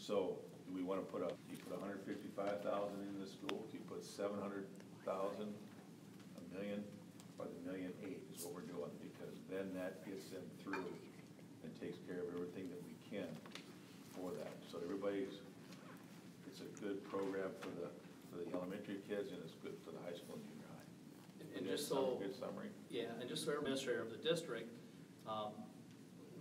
So, do we wanna put you put 155,000 in the school, do you put 700,000, a million, or the 1,000,008 is what we're doing, because then that gets them through and takes care of everything that we can for that. So it's a good program for the elementary kids, and it's good for the high school and junior high. And just so, good summary. Yeah, and just so administrator of the district,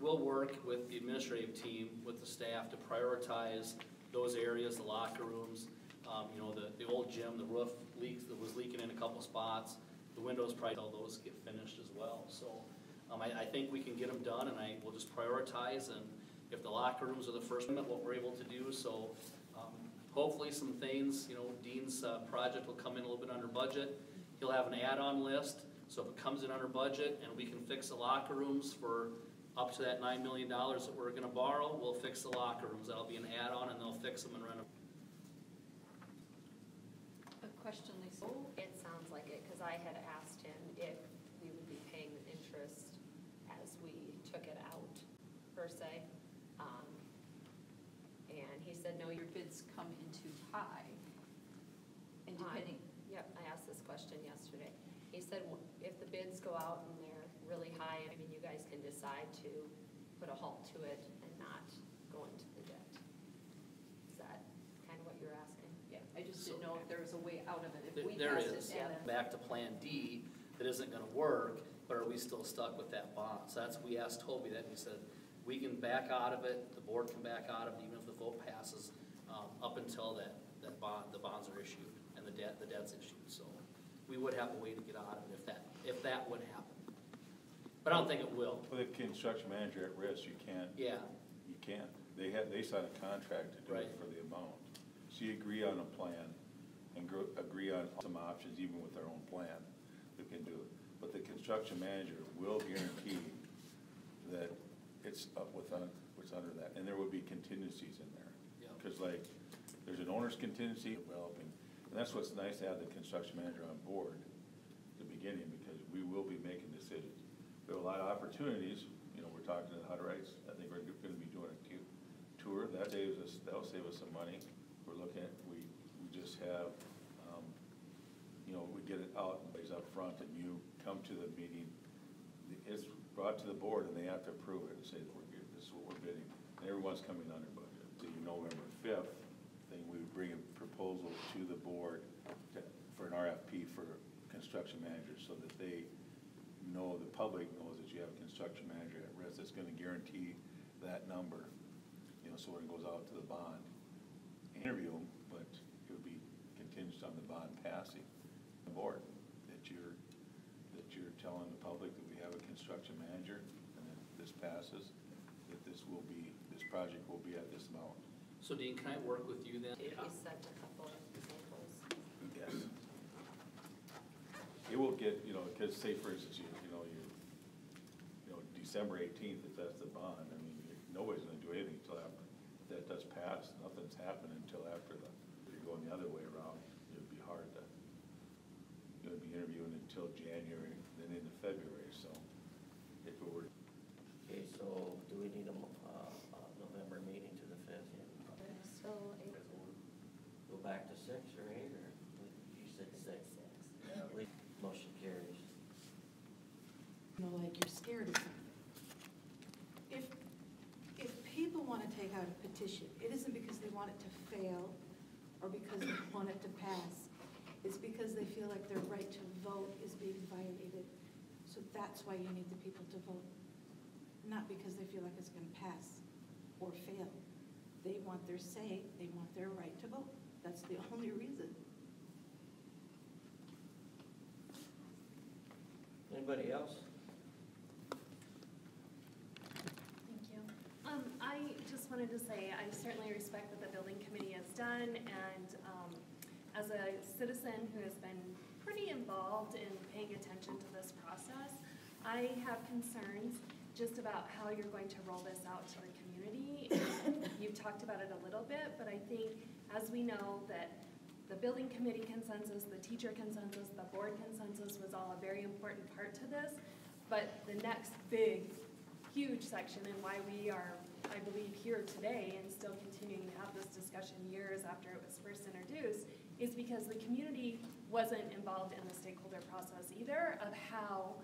we'll work with the administrative team, with the staff to prioritize those areas, the locker rooms, you know, the old gym, the roof leaks that was leaking in a couple spots, the windows, probably all those get finished as well. So I think we can get them done, and we'll just prioritize, and if the locker rooms are the first one, what we're able to do. So hopefully some things, you know, Dean's project will come in a little bit under budget. He'll have an add-on list, so if it comes in under budget and we can fix the locker rooms for up to that $9 million that we're gonna borrow, we'll fix the locker rooms. That'll be an add-on, and they'll fix them and run them. A question, Lisa? It sounds like it, because I had asked him if we would be paying interest as we took it out, per se. And he said, no, Your bids come in too high. And depending, Yep, I asked this question yesterday. He said, if the bids go out and they're really high, I mean, you guys can decide to put a halt to it and not go into the debt. Is that kind of what you're asking? yeah, I just didn't know if there was a way out of it. If we There passed is. it, and then Back to Plan D, that isn't gonna work, but are we still stuck with that bond? So we asked Toby that, and he said, we can back out of it, the board can back out of it, even if the vote passes, up until the bonds are issued and the debt's issued. So we would have a way to get out of it if that would happen. But I don't think it will. With a construction manager at risk, you can't. Yeah. You can't. They sign a contract to do it for the amount. So you agree on a plan and agree on some options, even with their own plan, we can do it. But the construction manager will guarantee that it's what's under that, and there will be contingencies in there. Because like, there's an owner's contingency developing, and that's what's nice to have the construction manager on board at the beginning, because we will be making decisions. We have a lot of opportunities, you know, we're talking to the Hutterites, I think we're gonna be doing a tour, that'll save us some money. We're looking at, we just have, you know, we get it out and plays up front, and you come to the meeting, it's brought to the board, and they have to approve it and say that this is what we're bidding, and everyone's coming under budget. So November 5th, then we would bring a proposal to the board for an RFP for construction managers, so that they know, the public knows that you have a construction manager at risk that's gonna guarantee that number. You know, so when it goes out to the bond, interview them, but it would be contingent on the bond passing the board, that you're telling the public that we have a construction manager, and if this passes, that this project will be at this amount. So Dean, can I work with you then? He sent a couple of examples. Yes. It will get, you know, because say for instance, you know, December 18th, if that's the bond, I mean, nobody's gonna do anything until after, if that does pass, nothing's happening until after if you're going the other way around, it'd be hard to, you're gonna be interviewing until January, then into February, so if it were. Okay, so do we need a November meeting to the 5th? So, Go back to 6 or 8, or you said 6? Motion carries. You know, like you're scared of something. If people want to take out a petition, it isn't because they want it to fail or because they want it to pass. It's because they feel like their right to vote is being violated. So that's why you need the people to vote. Not because they feel like it's going to pass or fail. They want their say, they want their right to vote. That's the only reason. Anybody else? Thank you. I just wanted to say I certainly respect what the building committee has done, and as a citizen who has been pretty involved in paying attention to this process, I have concerns just about how you're going to roll this out to the community. You've talked about it a little bit, but I think as we know that the building committee consensus, the teacher consensus, the board consensus was all a very important part to this, but the next big, huge section and why we are, I believe, here today and still continuing to have discussion years after it was first introduced, is because the community wasn't involved in the stakeholder process either of how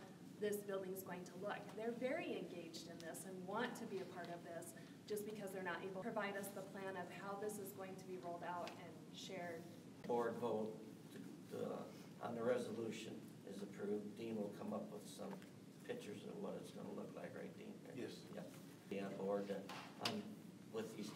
this building is going to look. They're very engaged in this and want to be a part of this, just because they're not able to provide us the plan of how this is going to be rolled out and shared. Board vote on the resolution is approved. Dean will come up with some pictures of what it's gonna look like, right, Dean? Yes. Yep. Be on board with these